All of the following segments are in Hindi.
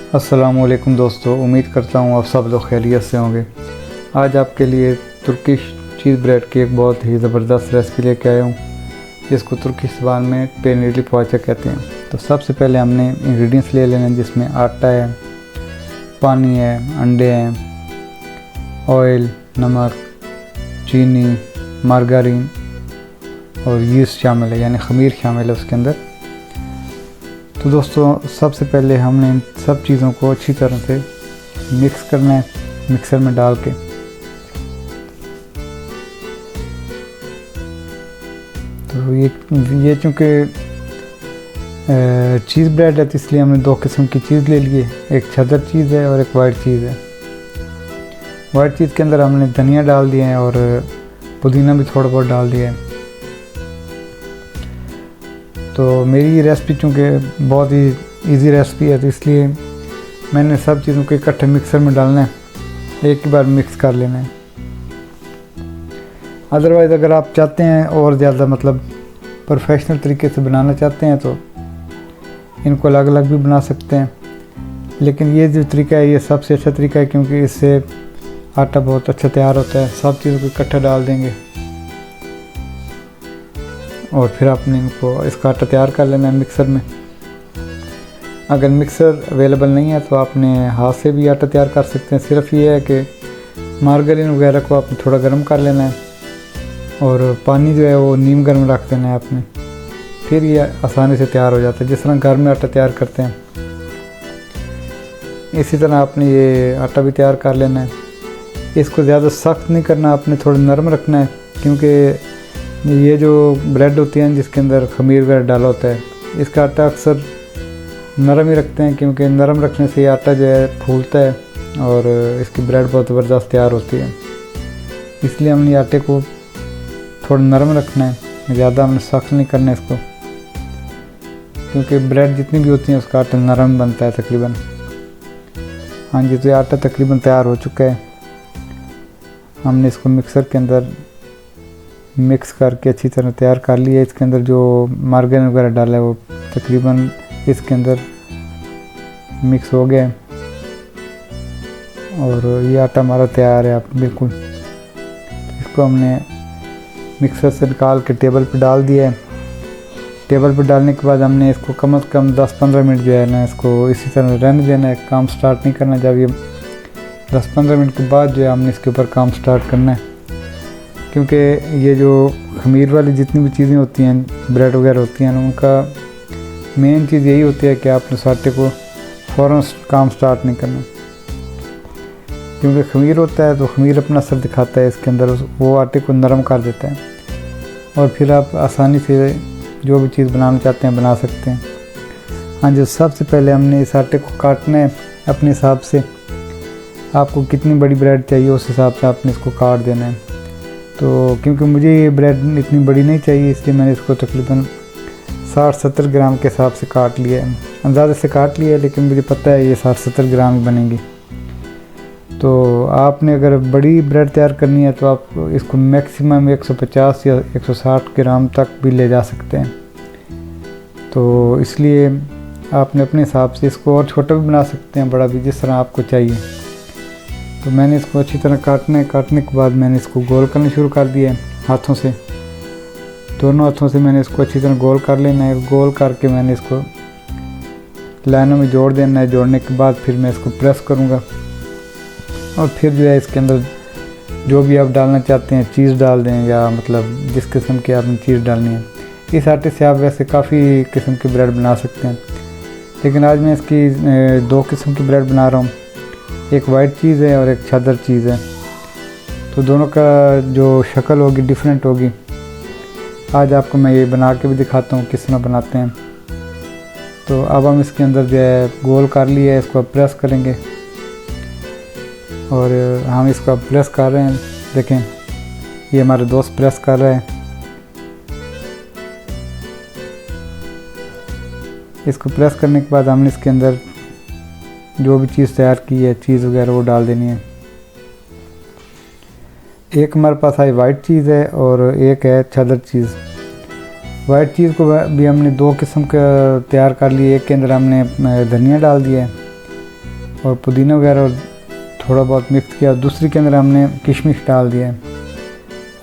अस्सलामुअलैकुम दोस्तों, उम्मीद करता हूँ आप सब लोग खैरियत से होंगे। आज आपके लिए तुर्किश चीज़ ब्रेड की एक बहुत ही ज़बरदस्त रेसिपी लेके आया हूँ, जिसको तुर्किश ज़बान में पेनिरली पोहाचा कहते हैं। तो सबसे पहले हमने इंग्रेडिएंट्स ले लेने हैं, जिसमें आटा है, पानी है, अंडे हैं, ऑयल, नमक, चीनी, मार्गारीन और यीस्ट शामिल है, यानी ख़मीर शामिल है उसके अंदर। तो दोस्तों सबसे पहले हमने इन सब चीज़ों को अच्छी तरह से मिक्स करना है मिक्सर में डाल के। तो ये चूँकि चीज़ ब्रेड है तो इसलिए हमने दो किस्म की चीज़ ले ली है, एक चेडर चीज़ है और एक वाइट चीज़ है। वाइट चीज़ के अंदर हमने धनिया डाल दिया है और पुदीना भी थोड़ा बहुत डाल दिया है। तो मेरी ये रेसिपी चूँकि बहुत ही इजी रेसिपी है, तो इसलिए मैंने सब चीज़ों को इकट्ठे मिक्सर में डालना है, एक ही बार मिक्स कर लेना है। अदरवाइज़ अगर आप चाहते हैं और ज़्यादा प्रोफेशनल तरीके से बनाना चाहते हैं तो इनको अलग अलग भी बना सकते हैं, लेकिन ये जो तरीका है ये सबसे अच्छा तरीका है, क्योंकि इससे आटा बहुत अच्छा तैयार होता है। सब चीज़ों को इकट्ठा डाल देंगे और फिर आपने इसका आटा तैयार कर लेना है मिक्सर में। अगर मिक्सर अवेलेबल नहीं है तो आपने हाथ से भी आटा तैयार कर सकते हैं। सिर्फ ये है कि मार्गारीन वगैरह को आपने थोड़ा गर्म कर लेना है और पानी जो है वो नीम गर्म रख देना है आपने, फिर ये आसानी से तैयार हो जाता है, जिस तरह घर में आटा तैयार करते हैं इसी तरह आपने ये आटा भी तैयार कर लेना है। इसको ज़्यादा सख्त नहीं करना, आपने थोड़ा नरम रखना है, क्योंकि ये जो ब्रेड होती है जिसके अंदर ख़मीर वगैरह डाला होता है, इसका आटा अक्सर नरम ही रखते हैं, क्योंकि नरम रखने से ये आटा जो है फूलता है और इसकी ब्रेड बहुत ज़बरदस्त तैयार होती है। इसलिए हमने आटे को थोड़ा नरम रखना है, ज़्यादा हमने सख्त नहीं करना है इसको, क्योंकि ब्रेड जितनी भी होती है उसका आटा नरम बनता है तकरीबन। हाँ जी, तो ये आटा तकरीबन तैयार हो चुका है। हमने इसको मिक्सर के अंदर मिक्स करके अच्छी तरह तैयार कर लिया। इसके अंदर जो मार्गारीन वगैरह डाला है वो तकरीबन इसके अंदर मिक्स हो गया है और ये आटा हमारा तैयार है आप बिल्कुल। इसको हमने मिक्सर से निकाल के टेबल पे डाल दिया है। टेबल पे डालने के बाद हमने इसको कम से कम 10-15 मिनट जो है ना इसको इसी तरह रहने देना है, काम स्टार्ट नहीं करना। जब ये 10-15 मिनट के बाद जो है हमने इसके ऊपर काम स्टार्ट करना है, क्योंकि ये जो ख़मीर वाली जितनी भी चीज़ें होती हैं, ब्रेड वगैरह होती हैं, उनका मेन चीज़ यही होती है कि आपने उस आटे को फ़ौरन काम स्टार्ट नहीं करना, क्योंकि ख़मीर होता है तो ख़मीर अपना असर दिखाता है इसके अंदर, वो आटे को नरम कर देता है और फिर आप आसानी से जो भी चीज़ बनाना चाहते हैं बना सकते हैं। हाँ जी, सबसे पहले हमने इस आटे को काटना है अपने हिसाब से। आपको कितनी बड़ी ब्रेड चाहिए उस हिसाब से आपने इसको काट देना है। तो क्योंकि मुझे ये ब्रेड इतनी बड़ी नहीं चाहिए, इसलिए मैंने इसको तकरीबन 60-70 ग्राम के हिसाब से काट लिया है। अंदाज़े से काट लिया है, लेकिन मुझे पता है ये 60-70 ग्राम ही बनेंगी। तो आपने अगर बड़ी ब्रेड तैयार करनी है तो आप इसको मैक्सिमम 150 या 160 ग्राम तक भी ले जा सकते हैं। तो इसलिए आपने अपने हिसाब से इसको और छोटा भी बना सकते हैं, बड़ा भी, जिस तरह आपको चाहिए। तो मैंने इसको अच्छी तरह काटने के बाद मैंने इसको गोल करना शुरू कर दिया है हाथों से। दोनों हाथों से मैंने इसको अच्छी तरह गोल कर लेना है। गोल करके मैंने इसको लाइनों में जोड़ देना है। जोड़ने के बाद फिर मैं इसको प्रेस करूँगा और फिर जो है इसके अंदर जो भी आप डालना चाहते हैं चीज़ डाल दें, या जिस किस्म की आपने चीज़ डालनी है। इस आटे से आप वैसे काफ़ी किस्म की ब्रेड बना सकते हैं, लेकिन आज मैं इसकी 2 किस्म की ब्रेड बना रहा हूँ, एक वाइट चीज़ है और एक चेडर चीज़ है। तो दोनों का जो शक्ल होगी डिफरेंट होगी। आज आपको मैं ये बना के भी दिखाता हूँ किस तरह बनाते हैं। तो अब हम इसके अंदर जो है गोल कर लिए है, इसको प्रेस करेंगे और हम इसको अब प्रेस कर रहे हैं। देखें, ये हमारे दोस्त प्रेस कर रहे हैं। इसको प्रेस करने के बाद हमने इसके अंदर जो भी चीज़ तैयार की है, चीज़ वगैरह, वो डाल देनी है। एक हमारे पास आई वाइट चीज़ है और एक है चेडर चीज़। वाइट चीज़ को भी हमने 2 किस्म का तैयार कर लिए। एक के अंदर हमने धनिया डाल दिया है और पुदीना वगैरह और थोड़ा बहुत मिक्स किया। दूसरी के अंदर हमने किशमिश डाल दिया है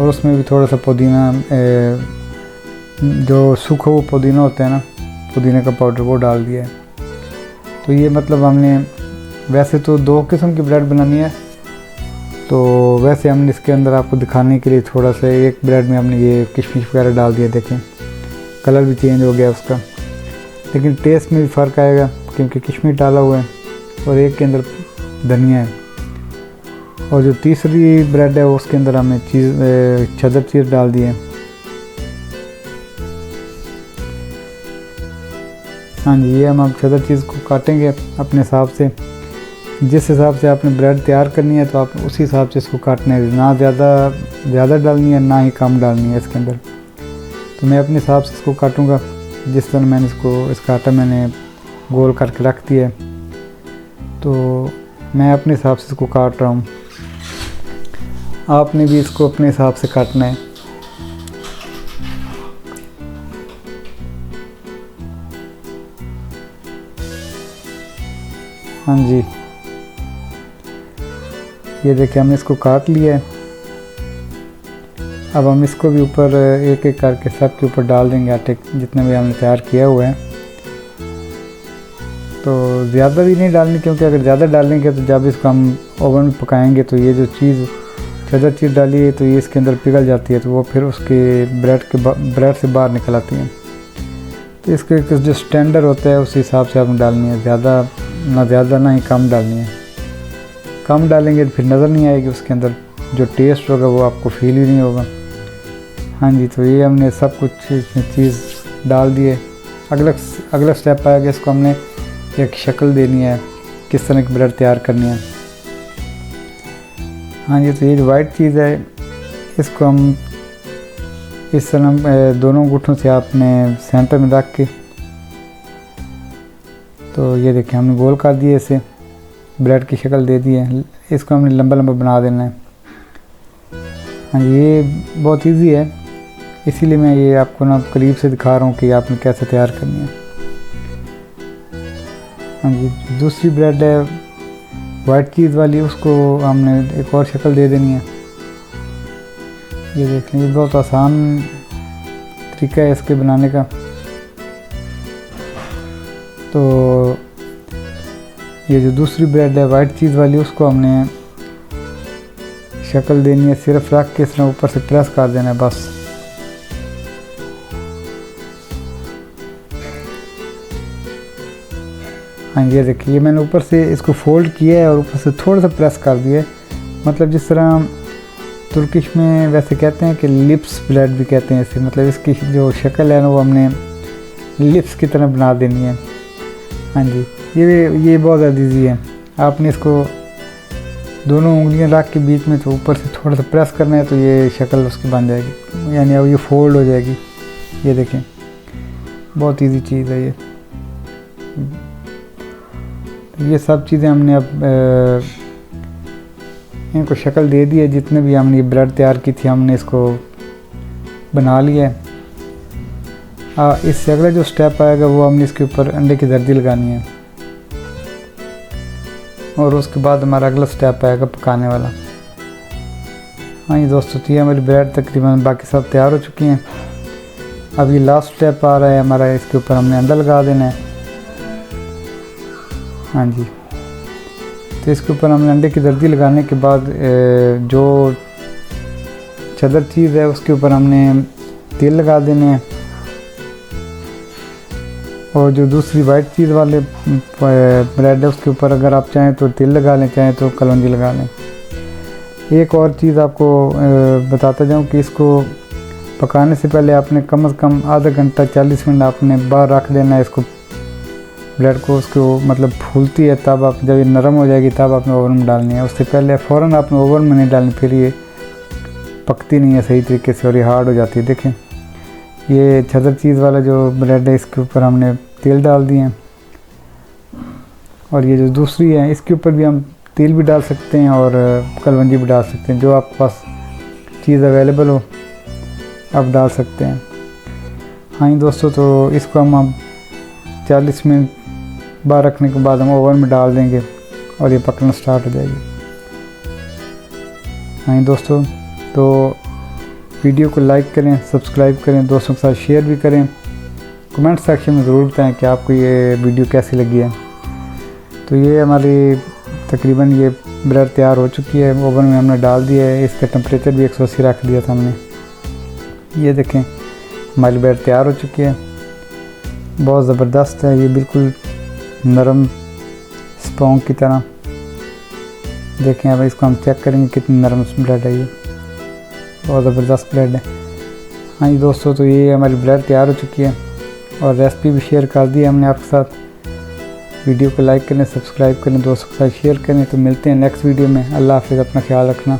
और उसमें भी थोड़ा सा पुदीना, जो सूखा हुआ पुदीना होता है ना, पुदीने का पाउडर, वो डाल दिया है। तो ये मतलब हमने वैसे तो 2 किस्म की ब्रेड बनानी है, तो वैसे हमने इसके अंदर आपको दिखाने के लिए थोड़ा सा एक ब्रेड में हमने ये किशमिश वगैरह डाल दिया। देखें कलर भी चेंज हो गया उसका, लेकिन टेस्ट में भी फ़र्क आएगा क्योंकि किशमिश डाला हुआ है और एक के अंदर धनिया है। और जो तीसरी ब्रेड है उसके अंदर हमने चेदर चीज़ डाल दी है। हाँ जी, ये हम अब चेदर चीज़ को काटेंगे अपने हिसाब से। जिस हिसाब से आपने ब्रेड तैयार करनी है तो आप उसी हिसाब से इसको काटना है, ना ज़्यादा डालनी है ना ही कम डालनी है इसके अंदर। तो मैं अपने हिसाब से इसको काटूँगा। जिस तरह मैंने इसका आटा मैंने गोल करके रख दिया है, तो मैं अपने हिसाब से इसको काट रहा हूँ। आपने भी इसको अपने हिसाब से काटना है। हाँ जी, ये देखिए हमने इसको काट लिया है। अब हम इसको भी ऊपर एक एक करके सब के ऊपर डाल देंगे आटे जितने भी हमने तैयार किया हुआ है। तो ज़्यादा भी नहीं डालनी, क्योंकि अगर ज़्यादा डालेंगे तो जब इसको हम ओवन में पकाएंगे तो ये जो चेदर चीज़ डाली है तो ये इसके अंदर पिघल जाती है, तो वो फिर उसके ब्रेड से बाहर निकल आती है। तो इसके जो स्टैंडर्ड होता है उस हिसाब से आपने डालनी है, ज़्यादा ना ही कम डालनी है। कम डालेंगे तो फिर नज़र नहीं आएगी उसके अंदर, जो टेस्ट होगा वो आपको फील ही नहीं होगा। हाँ जी, तो ये हमने सब कुछ इसमें चीज़ डाल दिए। अगला स्टेप आएगा, इसको हमने एक शक्ल देनी है, किस तरह की ब्रेड तैयार करनी है। हाँ जी, तो ये जो वाइट चीज़ है इसको हम इस तरह दोनों अंगूठों से आपने सेंटर में रख के, तो ये देखिए हमने गोल कर दिए, इसे ब्रेड की शक्ल दे दी है। इसको हमने लंबा बना देना है। हाँ जी, ये बहुत इजी है, इसीलिए मैं ये आपको ना करीब से दिखा रहा हूँ कि आपने कैसे तैयार करनी है। हाँ जी, दूसरी ब्रेड है वाइट चीज़ वाली, उसको हमने एक और शक्ल दे देनी है। ये देख लीजिए, बहुत आसान तरीका है इसके बनाने का। तो ये जो दूसरी ब्रेड है वाइट चीज़ वाली, उसको हमने शक्ल देनी है, सिर्फ रख के इसमें ऊपर से प्रेस कर देना है बस। हाँ ये देखिए, मैंने ऊपर से इसको फोल्ड किया है और ऊपर से थोड़ा सा प्रेस कर दिया है। मतलब जिस तरह तुर्किश में वैसे कहते हैं कि लिप्स ब्रेड भी कहते हैं इसे, मतलब इसकी जो शक्ल है ना वो हमने लिप्स की तरह बना देनी है। हाँ जी, ये बहुत ज़्यादा ईजी है। आपने इसको दोनों उंगलियां रख के बीच में, तो ऊपर से थोड़ा सा प्रेस करना है तो ये शक्ल उसकी बन जाएगी, यानी अब ये फोल्ड हो जाएगी। ये देखें, बहुत इजी चीज़ है ये। ये सब चीज़ें हमने अब इनको शक्ल दे दी है। जितने भी हमने ये ब्रेड तैयार की थी हमने इसको बना लिया है। इससे अगला जो स्टेप आएगा वो हमने इसके ऊपर अंडे की जर्दी लगानी है, और उसके बाद हमारा अगला स्टेप आएगा पकाने वाला। हाँ ये दोस्तों, थी हमारी ब्रेड तकरीबन बाकी सब तैयार हो चुकी हैं। अब ये लास्ट स्टेप आ रहा है हमारा, इसके ऊपर हमने अंडा लगा देना है। हाँ जी, तो इसके ऊपर हमने अंडे की जर्दी लगाने के बाद जो चेदर चीज़ है उसके ऊपर हमने तेल लगा देने हैं, और जो दूसरी वाइट चीज़ वाले ब्रेड है उसके ऊपर अगर आप चाहें तो तेल लगा लें, चाहें तो कलौंजी लगा लें। एक और चीज़ आपको बताता जाऊं कि इसको पकाने से पहले आपने कम से कम आधा घंटा 40 मिनट आपने बाहर रख देना है इसको, ब्रेड को। उसको मतलब फूलती है तब आप, जब ये नरम हो जाएगी तब आपने ओवन में डालनी है। उससे पहले फ़ौरन आपने ओवन में नहीं डालनी, फिर ये पकती नहीं है सही तरीके से और ये हार्ड हो जाती है। देखें, ये चेदर चीज़ वाला जो ब्रेड है इसके ऊपर हमने तेल डाल दिए हैं, और ये जो दूसरी है इसके ऊपर भी हम तेल भी डाल सकते हैं और कलौंजी भी डाल सकते हैं, जो आपके पास चीज़ अवेलेबल हो आप डाल सकते हैं। हाँ जी दोस्तों, तो इसको हम 40 मिनट बाहर रखने के बाद हम ओवन में डाल देंगे, और ये पकना स्टार्ट हो जाएगी। हाँ दोस्तों, तो वीडियो को लाइक करें, सब्सक्राइब करें, दोस्तों के साथ शेयर भी करें। कमेंट सेक्शन में ज़रूर बताएं कि आपको ये वीडियो कैसी लगी है। तो ये हमारी तकरीबन ये ब्रेड तैयार हो चुकी है, ओवन में हमने डाल दिया है। इसका टेम्परेचर भी 180 रख दिया था हमने। ये देखें हमारी ब्रेड तैयार हो चुकी है, बहुत ज़बरदस्त है। ये बिल्कुल नरम स्पॉन्ज की तरह। देखें अब इसको हम चेक करेंगे कितनी नरम ब्रेड है। ये बहुत ज़बरदस्त ब्रेड है। हाँ जी दोस्तों, तो ये हमारी ब्रेड तैयार हो चुकी है और रेसिपी भी शेयर कर दी है हमने आपके साथ। वीडियो को लाइक करें, सब्सक्राइब करें, दोस्तों के साथ शेयर करें। तो मिलते हैं नेक्स्ट वीडियो में। अल्लाह हाफ़िज़, अपना ख्याल रखना।